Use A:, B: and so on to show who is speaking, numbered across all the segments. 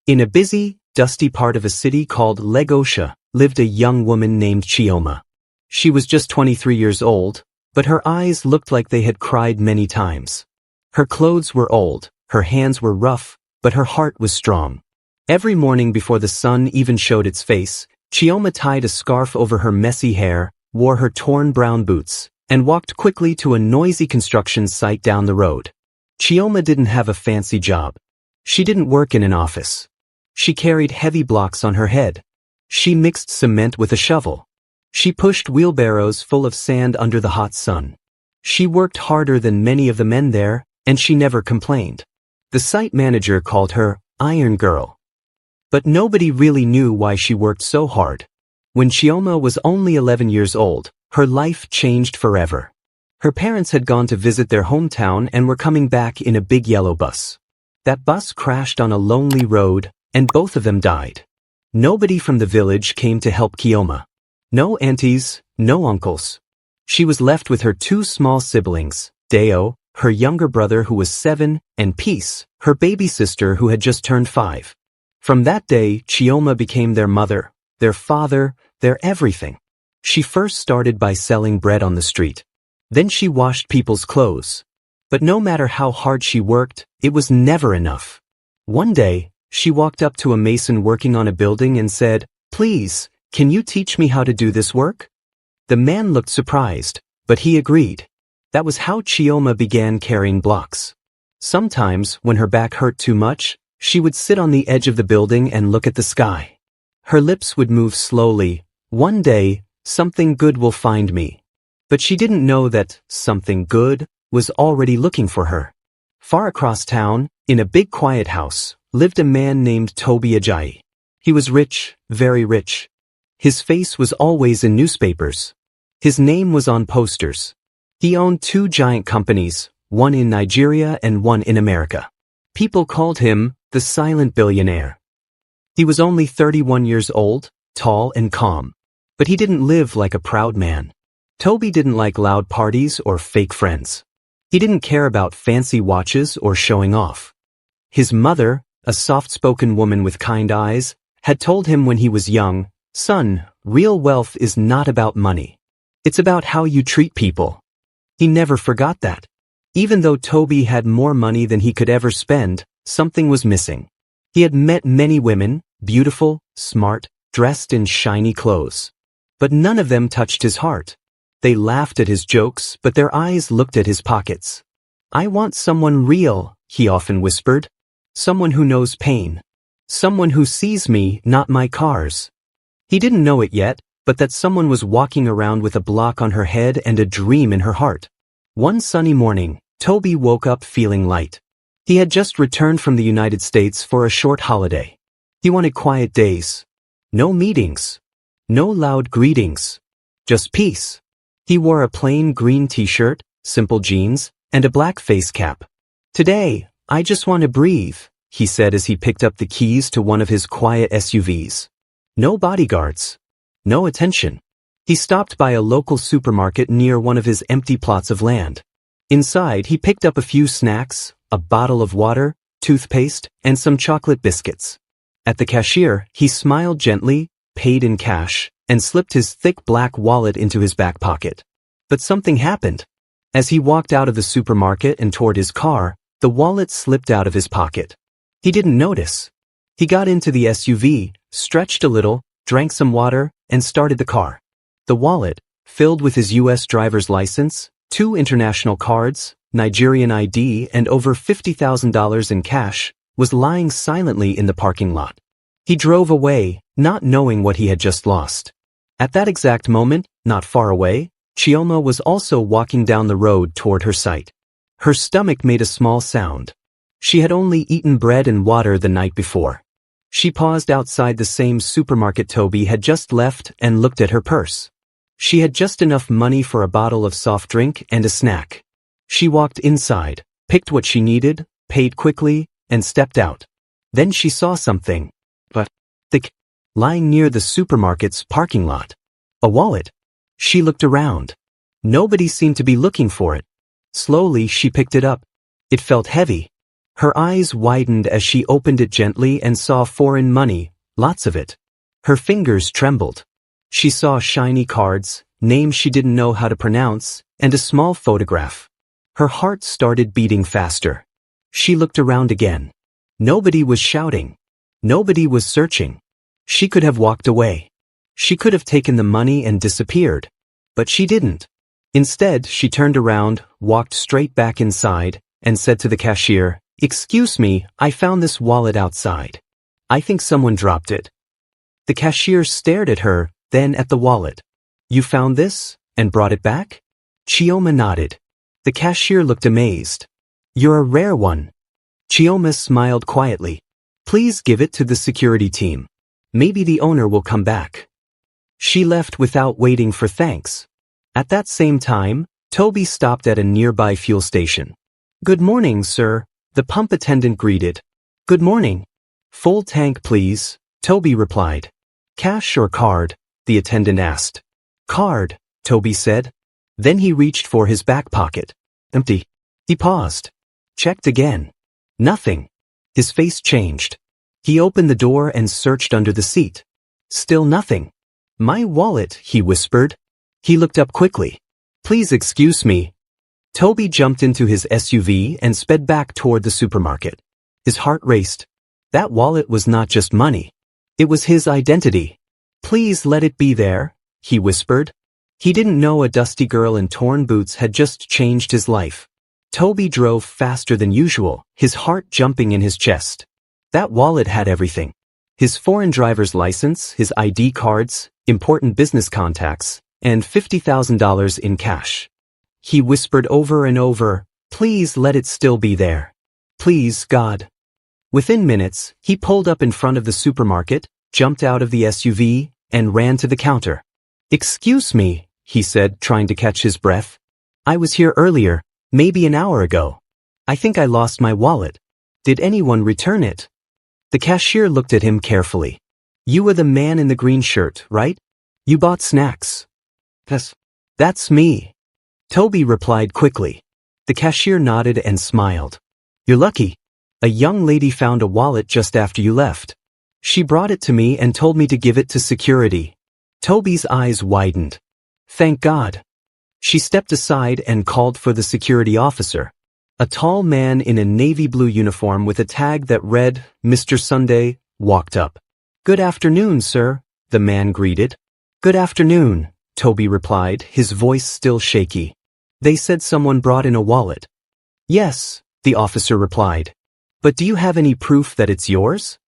A: In a busy, dusty part of a city called Legosha, lived a young woman named Chioma. She was just 23 years old, but her eyes looked like they had cried many times. Her clothes were old, her hands were rough, but her heart was strong. Every morning before the sun even showed its face, Chioma tied a scarf over her messy hair, wore her torn brown boots, and walked quickly to a noisy construction site down the road. Chioma didn't have a fancy job. She didn't work in an office. She carried heavy blocks on her head. She mixed cement with a shovel. She pushed wheelbarrows full of sand under the hot sun. She worked harder than many of the men there, and she never complained. The site manager called her Iron Girl. But nobody really knew why she worked so hard. When Chioma was only 11 years old, her life changed forever. Her parents had gone to visit their hometown and were coming back in a big yellow bus. That bus crashed on a lonely road, and both of them died. Nobody from the village came to help Chioma. No aunties, no uncles. She was left with her two small siblings, Deo, her younger brother who was 7, and Peace, her baby sister who had just turned 5. From that day, Chioma became their mother, their father, their everything. She first started by selling bread on the street. Then she washed people's clothes. But no matter how hard she worked, it was never enough. One day, she walked up to a mason working on a building and said, "Please, can you teach me how to do this work?" The man looked surprised, but he agreed. That was how Chioma began carrying blocks. Sometimes, when her back hurt too much, she would sit on the edge of the building and look at the sky. Her lips would move slowly. "One day, something good will find me." But she didn't know that something good was already looking for her. Far across town, in a big quiet house, lived a man named Toby Ajayi. He was rich, very rich. His face was always in newspapers. His name was on posters. He owned 2 giant companies, one in Nigeria and one in America. People called him the silent billionaire. He was only 31 years old, tall and calm. But he didn't live like a proud man. Toby didn't like loud parties or fake friends. He didn't care about fancy watches or showing off. His mother, a soft-spoken woman with kind eyes, had told him when he was young, "Son, real wealth is not about money. It's about how you treat people." He never forgot that. Even though Toby had more money than he could ever spend, something was missing. He had met many women, beautiful, smart, dressed in shiny clothes. But none of them touched his heart. They laughed at his jokes, but their eyes looked at his pockets. "I want someone real," he often whispered. "Someone who knows pain. Someone who sees me, not my cars." He didn't know it yet, but that someone was walking around with a block on her head and a dream in her heart. One sunny morning, Toby woke up feeling light. He had just returned from the United States for a short holiday. He wanted quiet days. No meetings. No loud greetings. Just peace. He wore a plain green t-shirt, simple jeans, and a black face cap. "Today, I just want to breathe," he said as he picked up the keys to one of his quiet SUVs. No bodyguards. No attention. He stopped by a local supermarket near one of his empty plots of land. Inside, he picked up a few snacks, a bottle of water, toothpaste, and some chocolate biscuits. At the cashier, he smiled gently, paid in cash, and slipped his thick black wallet into his back pocket. But something happened. As he walked out of the supermarket and toward his car, the wallet slipped out of his pocket. He didn't notice. He got into the SUV, stretched a little, drank some water, and started the car. The wallet, filled with his U.S. driver's license, 2 international cards, Nigerian ID, and over $50,000 in cash, was lying silently in the parking lot. He drove away, not knowing what he had just lost. At that exact moment, not far away, Chioma was also walking down the road toward her site. Her stomach made a small sound. She had only eaten bread and water the night before. She paused outside the same supermarket Toby had just left and looked at her purse. She had just enough money for a bottle of soft drink and a snack. She walked inside, picked what she needed, paid quickly, and stepped out. Then she saw something. Thick, lying near the supermarket's parking lot. A wallet. She looked around. Nobody seemed to be looking for it. Slowly, she picked it up. It felt heavy. Her eyes widened as she opened it gently and saw foreign money, lots of it. Her fingers trembled. She saw shiny cards, names she didn't know how to pronounce, and a small photograph. Her heart started beating faster. She looked around again. Nobody was shouting. Nobody was searching. She could have walked away. She could have taken the money and disappeared. But she didn't. Instead, she turned around, walked straight back inside, and said to the cashier, "Excuse me, I found this wallet outside. I think someone dropped it." The cashier stared at her, then at the wallet. "You found this, and brought it back?" Chioma nodded. The cashier looked amazed. "You're a rare one." Chioma smiled quietly. "Please give it to the security team. Maybe the owner will come back." She left without waiting for thanks. At that same time, Toby stopped at a nearby fuel station. "Good morning, sir," the pump attendant greeted. "Good morning. Full tank, please," Toby replied. "Cash or card?" the attendant asked. "Card," Toby said. Then he reached for his back pocket. Empty. He paused. Checked again. Nothing. His face changed. He opened the door and searched under the seat. Still nothing. "My wallet," he whispered. He looked up quickly. "Please excuse me." Toby jumped into his SUV and sped back toward the supermarket. His heart raced. That wallet was not just money. It was his identity. "Please let it be there," he whispered. He didn't know a dusty girl in torn boots had just changed his life. Toby drove faster than usual, his heart jumping in his chest. That wallet had everything. His foreign driver's license, his ID cards, important business contacts, and $50,000 in cash. He whispered over and over, "Please let it still be there. Please, God." Within minutes, he pulled up in front of the supermarket, jumped out of the SUV, and ran to the counter. "Excuse me," he said, trying to catch his breath. "I was here earlier, maybe an hour ago. I think I lost my wallet. Did anyone return it?" The cashier looked at him carefully. "You were the man in the green shirt, right? You bought snacks." "Yes, that's me," Toby replied quickly. The cashier nodded and smiled. "You're lucky. A young lady found a wallet just after you left. She brought it to me and told me to give it to security." Toby's eyes widened. "Thank God." She stepped aside and called for the security officer. A tall man in a navy blue uniform with a tag that read, "Mr. Sunday," walked up. "Good afternoon, sir," the man greeted. "Good afternoon," Toby replied, his voice still shaky. "They said someone brought in a wallet." "Yes," the officer replied. "But do you have any proof that it's yours?"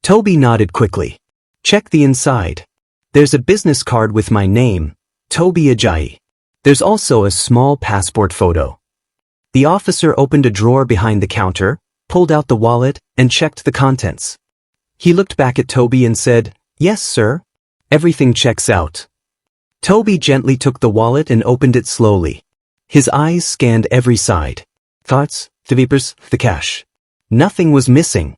A: Toby nodded quickly. "Check the inside. There's a business card with my name, Toby Ajayi. There's also a small passport photo." The officer opened a drawer behind the counter, pulled out the wallet, and checked the contents. He looked back at Toby and said, "Yes, sir. Everything checks out." Toby gently took the wallet and opened it slowly. His eyes scanned every side. Thoughts, the papers, the cash. Nothing was missing.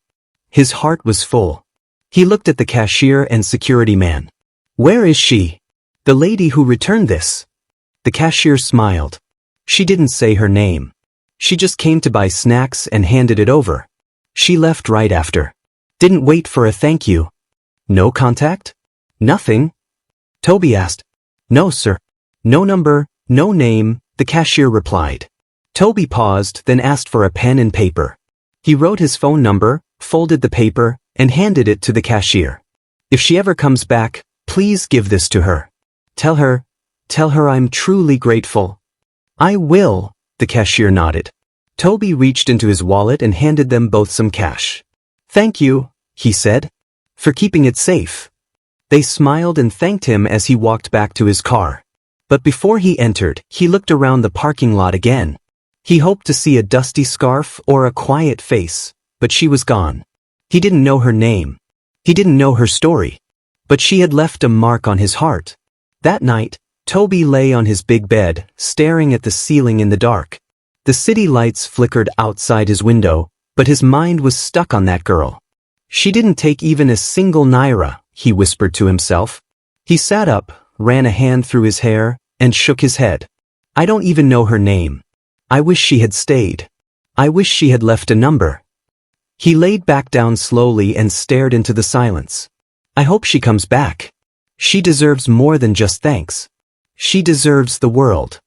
A: His heart was full. He looked at the cashier and security man. "Where is she? The lady who returned this?" The cashier smiled. She didn't say her name. She just came to buy snacks and handed it over. She left right after. Didn't wait for a thank you. "No contact? Nothing?" Toby asked. "No, sir. No number, no name," the cashier replied. Toby paused, then asked for a pen and paper. He wrote his phone number, folded the paper, and handed it to the cashier. "If she ever comes back, please give this to her. Tell her I'm truly grateful." "I will," the cashier nodded. Toby reached into his wallet and handed them both some cash. "Thank you," he said, "for keeping it safe." They smiled and thanked him as he walked back to his car. But before he entered, he looked around the parking lot again. He hoped to see a dusty scarf or a quiet face, but she was gone. He didn't know her name. He didn't know her story. But she had left a mark on his heart. That night, Toby lay on his big bed, staring at the ceiling in the dark. The city lights flickered outside his window, but his mind was stuck on that girl. "She didn't take even a single naira," he whispered to himself. He sat up, ran a hand through his hair, and shook his head. "I don't even know her name. I wish she had stayed. I wish she had left a number." He laid back down slowly and stared into the silence. I hope she comes back. She deserves more than just thanks. She deserves the world.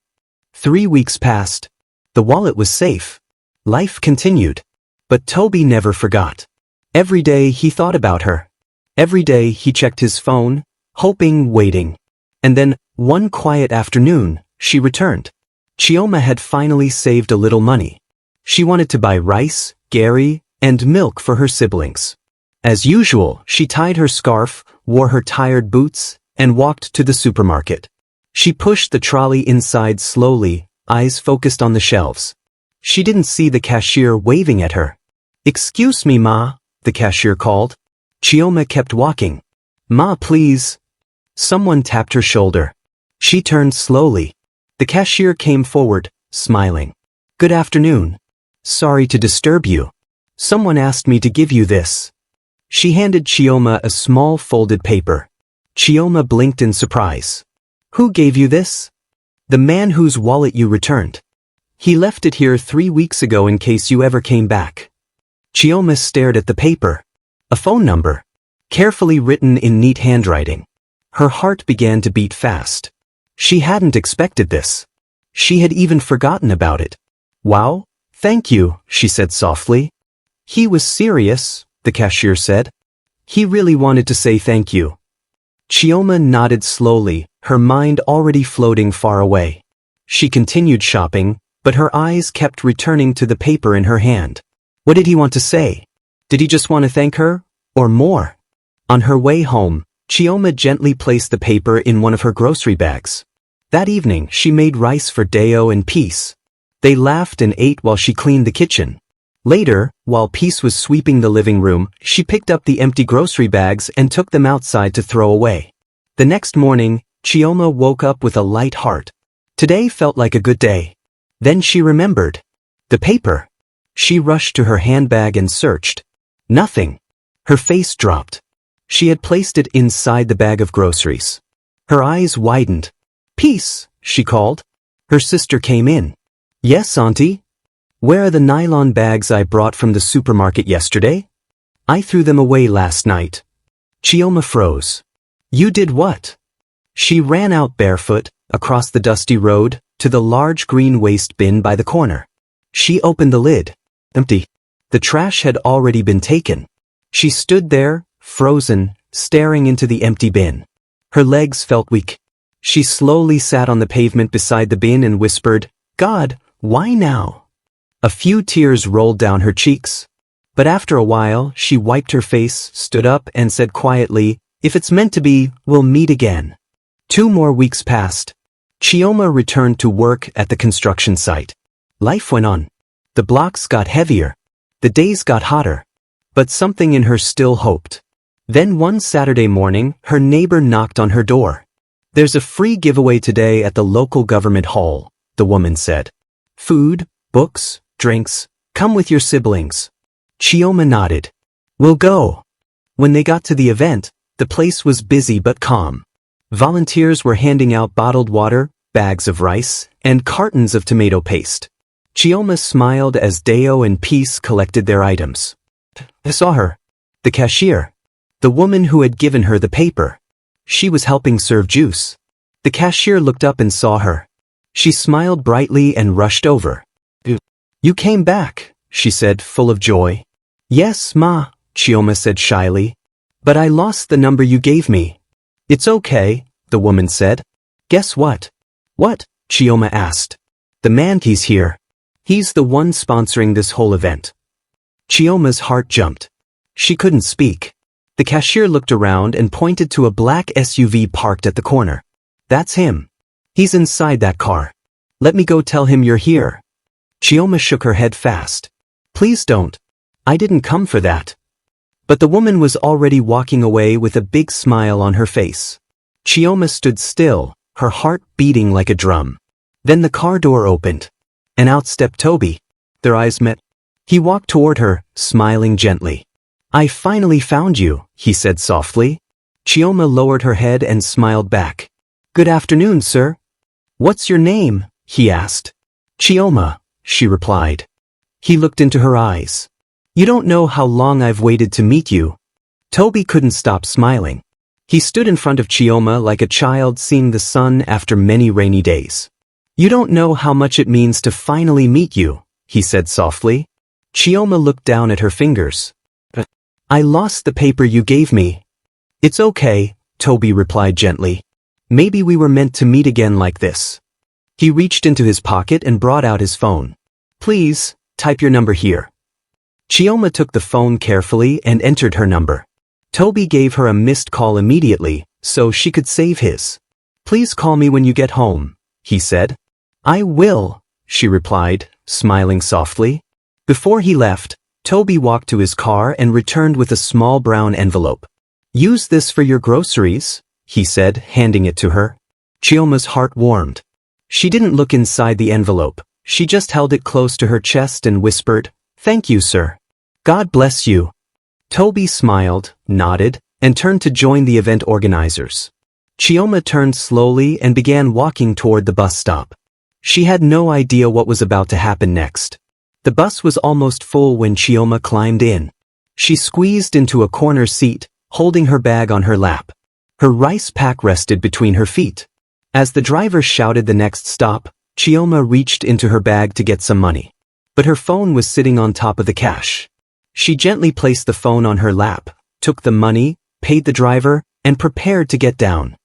A: 3 weeks passed. The wallet was safe. Life continued. But Toby never forgot. Every day he thought about her. Every day he checked his phone, hoping, waiting. And then, one quiet afternoon, she returned. Chioma had finally saved a little money. She wanted to buy rice, gari, and milk for her siblings. As usual, she tied her scarf, wore her tired boots, and walked to the supermarket. She pushed the trolley inside slowly, eyes focused on the shelves. She didn't see the cashier waving at her. Excuse me, Ma, the cashier called. Chioma kept walking. Ma, please. Someone tapped her shoulder. She turned slowly. The cashier came forward, smiling. Good afternoon. Sorry to disturb you. Someone asked me to give you this. She handed Chioma a small folded paper. Chioma blinked in surprise. Who gave you this? The man whose wallet you returned. He left it here 3 weeks ago in case you ever came back. Chioma stared at the paper. A phone number. Carefully written in neat handwriting. Her heart began to beat fast. She hadn't expected this. She had even forgotten about it. Wow, thank you, she said softly. He was serious, the cashier said. He really wanted to say thank you. Chioma nodded slowly, her mind already floating far away. She continued shopping, but her eyes kept returning to the paper in her hand. What did he want to say? Did he just want to thank her? Or more? On her way home, Chioma gently placed the paper in one of her grocery bags. That evening, she made rice for Deo and Peace. They laughed and ate while she cleaned the kitchen. Later, while Peace was sweeping the living room, she picked up the empty grocery bags and took them outside to throw away. The next morning, Chioma woke up with a light heart. Today felt like a good day. Then she remembered. The paper. She rushed to her handbag and searched. Nothing. Her face dropped. She had placed it inside the bag of groceries. Her eyes widened. Peace, she called. Her sister came in. Yes, Auntie? Where are the nylon bags I brought from the supermarket yesterday? I threw them away last night. Chioma froze. You did what? She ran out barefoot, across the dusty road, to the large green waste bin by the corner. She opened the lid. Empty. The trash had already been taken. She stood there, frozen, staring into the empty bin. Her legs felt weak. She slowly sat on the pavement beside the bin and whispered, God, why now? A few tears rolled down her cheeks. But after a while, she wiped her face, stood up, and said quietly, If it's meant to be, we'll meet again. 2 more weeks passed. Chioma returned to work at the construction site. Life went on. The blocks got heavier. The days got hotter. But something in her still hoped. Then one Saturday morning, her neighbor knocked on her door. There's a free giveaway today at the local government hall, the woman said. Food, books, drinks, come with your siblings. Chioma nodded. We'll go. When they got to the event, the place was busy but calm. Volunteers were handing out bottled water, bags of rice, and cartons of tomato paste. Chioma smiled as Deo and Peace collected their items. I saw her. The cashier. The woman who had given her the paper. She was helping serve juice. The cashier looked up and saw her. She smiled brightly and rushed over. You came back, she said, full of joy. Yes, Ma, Chioma said shyly. But I lost the number you gave me. It's okay, the woman said. Guess what? What? Chioma asked. The man's here. He's the one sponsoring this whole event. Chioma's heart jumped. She couldn't speak. The cashier looked around and pointed to a black SUV parked at the corner. That's him. He's inside that car. Let me go tell him you're here. Chioma shook her head fast. Please don't. I didn't come for that. But the woman was already walking away with a big smile on her face. Chioma stood still, her heart beating like a drum. Then the car door opened. And out stepped Toby. Their eyes met. He walked toward her, smiling gently. I finally found you, he said softly. Chioma lowered her head and smiled back. Good afternoon, sir. What's your name? He asked. Chioma, she replied. He looked into her eyes. You don't know how long I've waited to meet you. Toby couldn't stop smiling. He stood in front of Chioma like a child seeing the sun after many rainy days. You don't know how much it means to finally meet you, he said softly. Chioma looked down at her fingers. I lost the paper you gave me. It's okay, Toby replied gently. Maybe we were meant to meet again like this. He reached into his pocket and brought out his phone. Please, type your number here. Chioma took the phone carefully and entered her number. Toby gave her a missed call immediately, so she could save his. Please call me when you get home, he said. I will, she replied, smiling softly. Before he left, Toby walked to his car and returned with a small brown envelope. Use this for your groceries, he said, handing it to her. Chioma's heart warmed. She didn't look inside the envelope. She just held it close to her chest and whispered, Thank you, sir. God bless you. Toby smiled, nodded, and turned to join the event organizers. Chioma turned slowly and began walking toward the bus stop. She had no idea what was about to happen next. The bus was almost full when Chioma climbed in. She squeezed into a corner seat, holding her bag on her lap. Her rice pack rested between her feet. As the driver shouted the next stop, Chioma reached into her bag to get some money. But her phone was sitting on top of the cash. She gently placed the phone on her lap, took the money, paid the driver, and prepared to get down.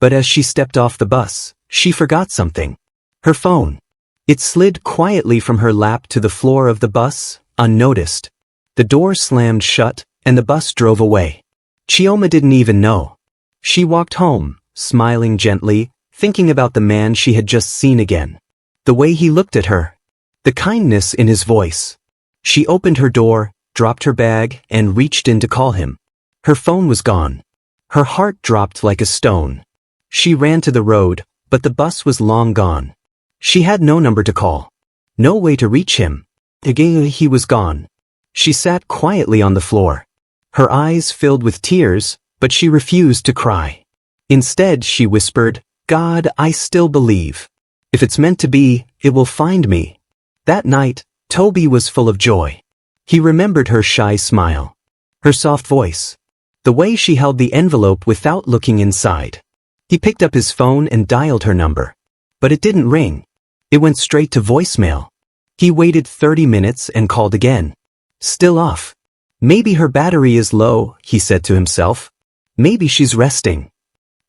A: But as she stepped off the bus, she forgot something. Her phone. It slid quietly from her lap to the floor of the bus, unnoticed. The door slammed shut, and the bus drove away. Chioma didn't even know. She walked home, smiling gently, thinking about the man she had just seen again. The way he looked at her. The kindness in his voice. She opened her door, dropped her bag, and reached in to call him. Her phone was gone. Her heart dropped like a stone. She ran to the road, but the bus was long gone. She had no number to call. No way to reach him. Again, he was gone. She sat quietly on the floor. Her eyes filled with tears, but she refused to cry. Instead, she whispered, God, I still believe. If it's meant to be, it will find me. That night, Toby was full of joy. He remembered her shy smile. Her soft voice. The way she held the envelope without looking inside. He picked up his phone and dialed her number. But it didn't ring. It went straight to voicemail. He waited 30 minutes and called again. Still off. Maybe her battery is low, he said to himself. Maybe she's resting.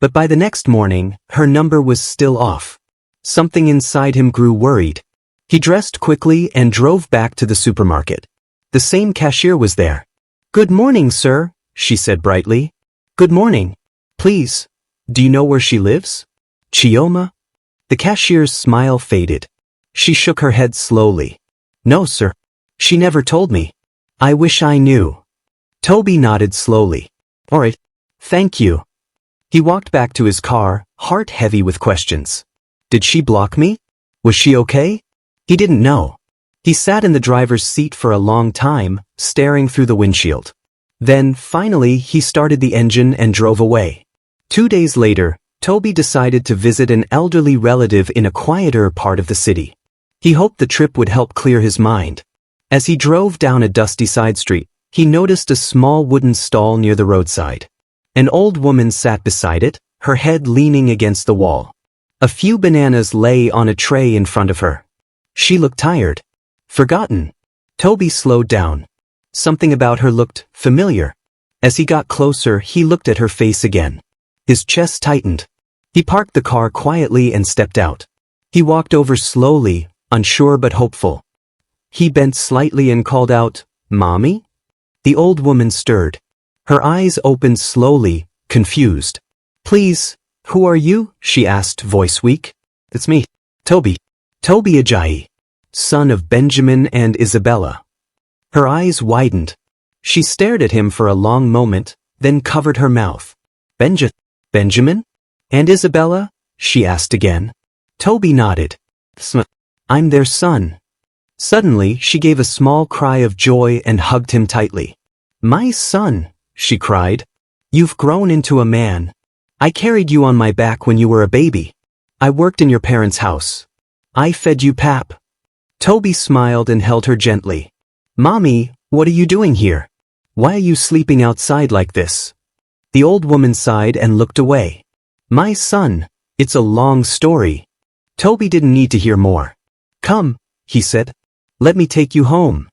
A: But by the next morning, her number was still off. Something inside him grew worried. He dressed quickly and drove back to the supermarket. The same cashier was there. Good morning, sir, she said brightly. Good morning. Please, do you know where she lives? Chioma? The cashier's smile faded. She shook her head slowly. No, sir. She never told me. I wish I knew. Toby nodded slowly. All right. Thank you. He walked back to his car, heart heavy with questions. Did she block me? Was she okay? He didn't know. He sat in the driver's seat for a long time, staring through the windshield. Then, finally, he started the engine and drove away. 2 days later, Toby decided to visit an elderly relative in a quieter part of the city. He hoped the trip would help clear his mind. As he drove down a dusty side street, he noticed a small wooden stall near the roadside. An old woman sat beside it, her head leaning against the wall. A few bananas lay on a tray in front of her. She looked tired. Forgotten. Toby slowed down. Something about her looked familiar. As he got closer, he looked at her face again. His chest tightened. He parked the car quietly and stepped out. He walked over slowly, unsure but hopeful. He bent slightly and called out, Mommy? The old woman stirred. Her eyes opened slowly, confused. Please, who are you? She asked, voice weak. It's me, Toby. Toby Ajayi, son of Benjamin and Isabella. Her eyes widened. She stared at him for a long moment, then covered her mouth. Benjamin? And Isabella? She asked again. Toby nodded. I'm their son. Suddenly, she gave a small cry of joy and hugged him tightly. My son, she cried. You've grown into a man. I carried you on my back when you were a baby. I worked in your parents' house. I fed you pap. Toby smiled and held her gently. Mommy, What are you doing here? Why are you sleeping outside like this? The old woman sighed and looked away. My son, it's a long story. Toby didn't need to hear more. Come, he said. Let me take you home.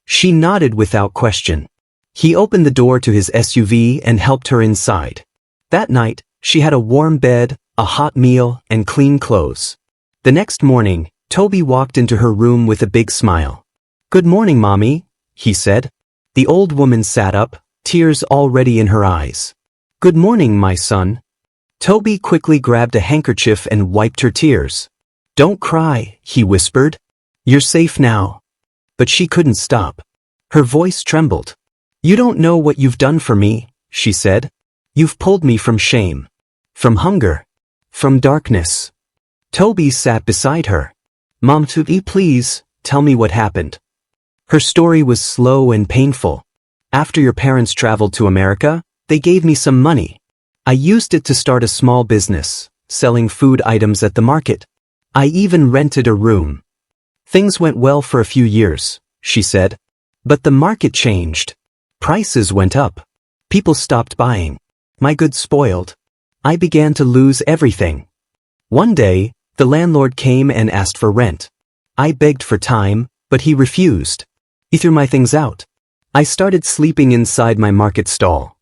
A: She nodded without question. He opened the door to his SUV and helped her inside. That night, she had a warm bed, a hot meal, and clean clothes. The next morning, Toby walked into her room with a big smile. Good morning, Mommy, he said. The old woman sat up, tears already in her eyes. Good morning, my son. Toby quickly grabbed a handkerchief and wiped her tears. Don't cry, he whispered. You're safe now. But she couldn't stop. Her voice trembled. You don't know what you've done for me, she said. You've pulled me from shame. From hunger. From darkness. Toby sat beside her. Mom, please, tell me what happened. Her story was slow and painful. After your parents traveled to America, they gave me some money. I used it to start a small business, selling food items at the market. I even rented a room. Things went well for a few years, she said. But the market changed. Prices went up. People stopped buying. My goods spoiled. I began to lose everything. One day, the landlord came and asked for rent. I begged for time, but he refused. He threw my things out. I started sleeping inside my market stall.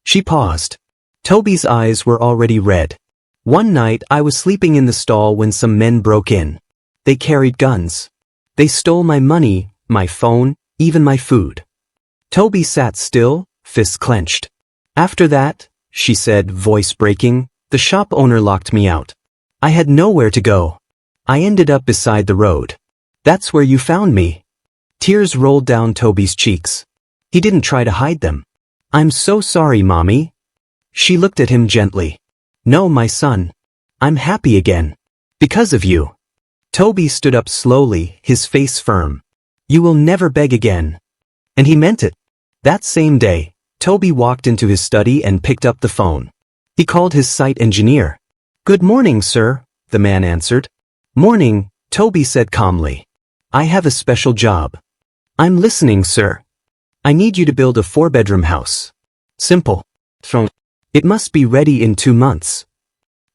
A: She paused. Toby's eyes were already red. One night I was sleeping in the stall when some men broke in. They carried guns. They stole my money, my phone, even my food. Toby sat still, fists clenched. After that, she said, voice breaking, the shop owner locked me out. I had nowhere to go. I ended up beside the road. That's where you found me. Tears rolled down Toby's cheeks. He didn't try to hide them. I'm so sorry, Mommy. She looked at him gently. No, my son. I'm happy again. Because of you. Toby stood up slowly, his face firm. You will never beg again. And he meant it. That same day, Toby walked into his study and picked up the phone. He called his site engineer. Good morning, sir, the man answered. Morning, Toby said calmly. I have a special job. I'm listening, sir. I need you to build a 4-bedroom house. Simple. It must be ready in 2 months.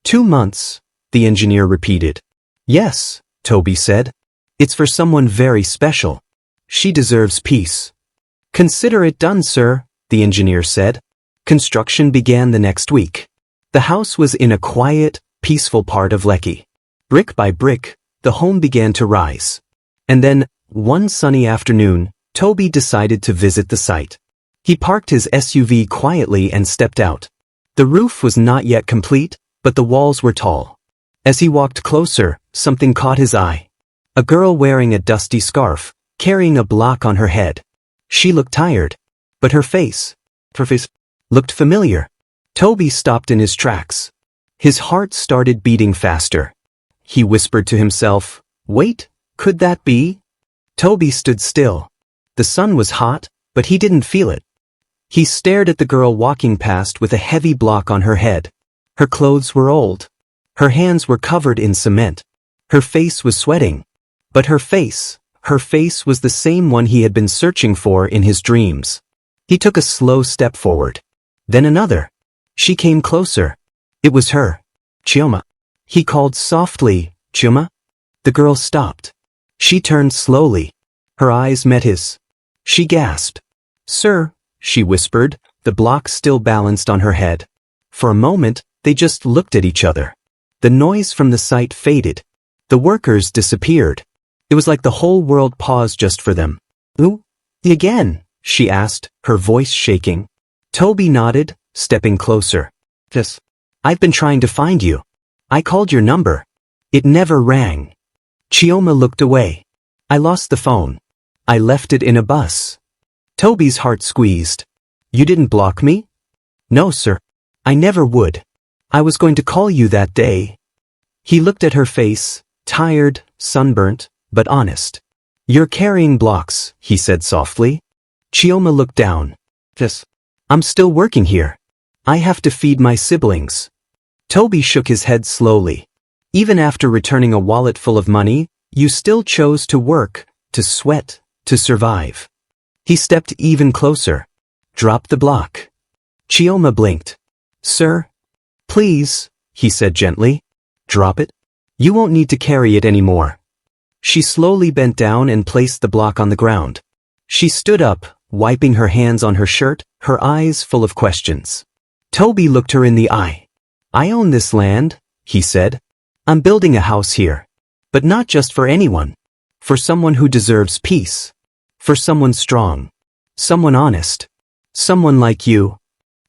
A: 2 months, the engineer repeated. Yes, Toby said. It's for someone very special. She deserves peace. Consider it done, sir, the engineer said. Construction began the next week. The house was in a quiet, peaceful part of Lekki. Brick by brick, the home began to rise. And then, one sunny afternoon, Toby decided to visit the site. He parked his SUV quietly and stepped out. The roof was not yet complete, but the walls were tall. As he walked closer, something caught his eye. A girl wearing a dusty scarf, carrying a block on her head. She looked tired, but her face looked familiar. Toby stopped in his tracks. His heart started beating faster. He whispered to himself, wait, could that be? Toby stood still. The sun was hot, but he didn't feel it. He stared at the girl walking past with a heavy block on her head. Her clothes were old. Her hands were covered in cement. Her face was sweating. But her face was the same one he had been searching for in his dreams. He took a slow step forward. Then another. She came closer. It was her. Chioma. He called softly, Chioma. The girl stopped. She turned slowly. Her eyes met his. She gasped. Sir, she whispered, the block still balanced on her head. For a moment, they just looked at each other. The noise from the site faded. The workers disappeared. It was like the whole world paused just for them. Who? Again? She asked, her voice shaking. Toby nodded, stepping closer. Yes. I've been trying to find you. I called your number. It never rang. Chioma looked away. I lost the phone. I left it in a bus. Toby's heart squeezed. You didn't block me? No, sir. I never would. I was going to call you that day. He looked at her face, tired, sunburnt, but honest. You're carrying blocks, he said softly. Chioma looked down. Yes. I'm still working here. I have to feed my siblings. Toby shook his head slowly. Even after returning a wallet full of money, you still chose to work, to sweat, to survive. He stepped even closer. Drop the block. Chioma blinked. Sir? Please, he said gently. Drop it. You won't need to carry it anymore. She slowly bent down and placed the block on the ground. She stood up, wiping her hands on her shirt, her eyes full of questions. Toby looked her in the eye. I own this land, he said. I'm building a house here. But not just for anyone. For someone who deserves peace. For someone strong. Someone honest. Someone like you.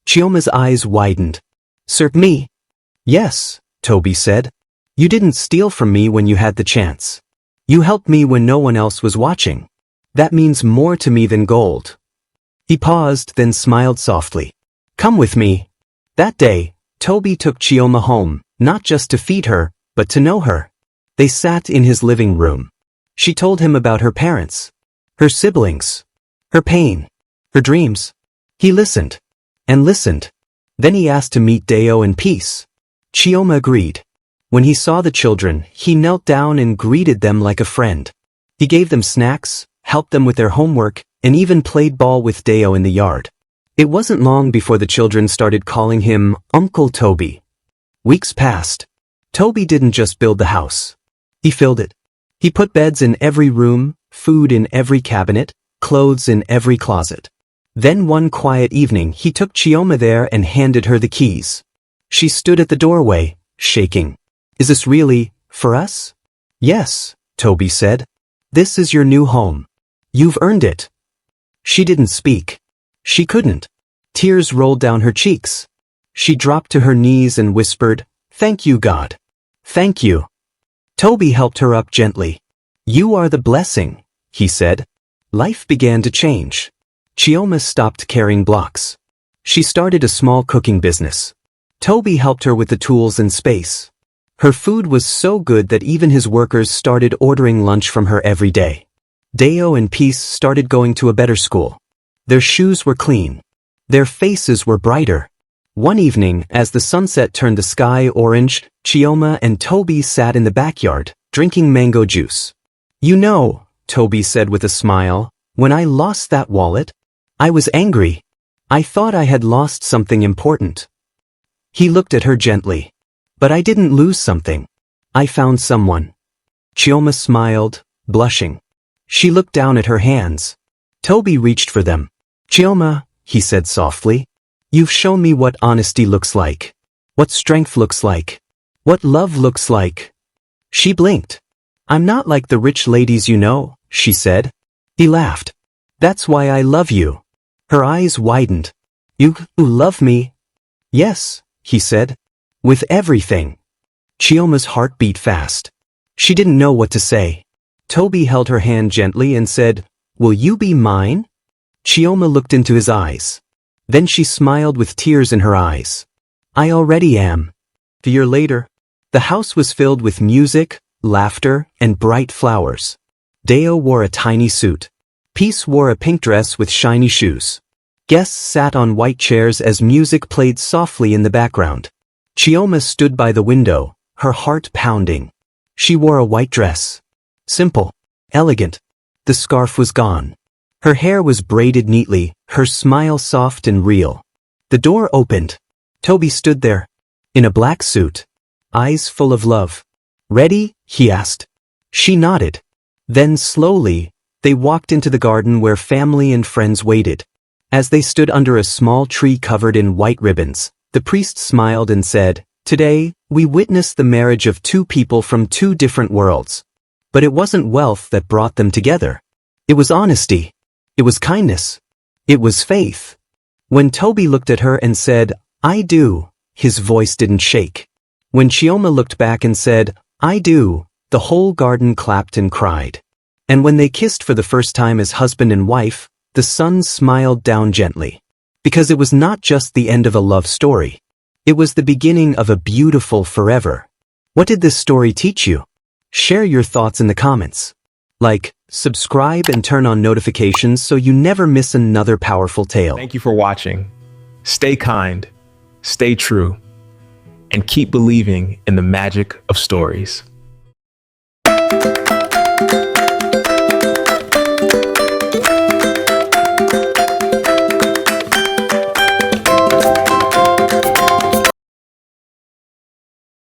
A: Chioma's eyes widened. Sir, me? Yes, Toby said. You didn't steal from me when you had the chance. You helped me when no one else was watching. That means more to me than gold. He paused, then smiled softly. Come with me. That day, Toby took Chioma home, not just to feed her, but to know her. They sat in his living room. She told him about her parents, her siblings, her pain, her dreams. He listened, and listened. Then he asked to meet Deo and Peace. Chioma agreed. When he saw the children, he knelt down and greeted them like a friend. He gave them snacks, helped them with their homework, and even played ball with Deo in the yard. It wasn't long before the children started calling him Uncle Toby. Weeks passed. Toby didn't just build the house. He filled it. He put beds in every room, food in every cabinet, clothes in every closet. Then one quiet evening he took Chioma there and handed her the keys. She stood at the doorway, shaking. Is this really for us? Yes, Toby said. This is your new home. You've earned it. She didn't speak. She couldn't. Tears rolled down her cheeks. She dropped to her knees and whispered, Thank you, God. Thank you. Toby helped her up gently. You are the blessing, he said. Life began to change. Chioma stopped carrying blocks. She started a small cooking business. Toby helped her with the tools and space. Her food was so good that even his workers started ordering lunch from her every day. Deo and Peace started going to a better school. Their shoes were clean. Their faces were brighter. One evening, as the sunset turned the sky orange, Chioma and Toby sat in the backyard, drinking mango juice. You know, Toby said with a smile, when I lost that wallet, I was angry. I thought I had lost something important. He looked at her gently. But I didn't lose something. I found someone. Chioma smiled, blushing. She looked down at her hands. Toby reached for them. Chioma, he said softly, you've shown me what honesty looks like. What strength looks like. What love looks like. She blinked. I'm not like the rich ladies you know, she said. He laughed. That's why I love you. Her eyes widened. You love me? Yes, he said. With everything. Chioma's heart beat fast. She didn't know what to say. Toby held her hand gently and said, Will you be mine? Chioma looked into his eyes. Then she smiled with tears in her eyes. I already am. A year later, the house was filled with music, laughter, and bright flowers. Deo wore a tiny suit. Peace wore a pink dress with shiny shoes. Guests sat on white chairs as music played softly in the background. Chioma stood by the window, her heart pounding. She wore a white dress. Simple. Elegant. The scarf was gone. Her hair was braided neatly, her smile soft and real. The door opened. Toby stood there. In a black suit. Eyes full of love. Ready? He asked. She nodded. Then slowly, they walked into the garden where family and friends waited. As they stood under a small tree covered in white ribbons, the priest smiled and said, Today, we witness the marriage of two people from two different worlds. But it wasn't wealth that brought them together. It was honesty. It was kindness. It was faith. When Toby looked at her and said, I do, his voice didn't shake. When Chioma looked back and said, I do, the whole garden clapped and cried. And when they kissed for the first time as husband and wife, the sun smiled down gently. Because it was not just the end of a love story. It was the beginning of a beautiful forever. What did this story teach you? Share your thoughts in the comments. Like, subscribe and turn on notifications so you never miss another powerful tale.
B: Thank you for watching. Stay kind, stay true, and keep believing in the magic of stories.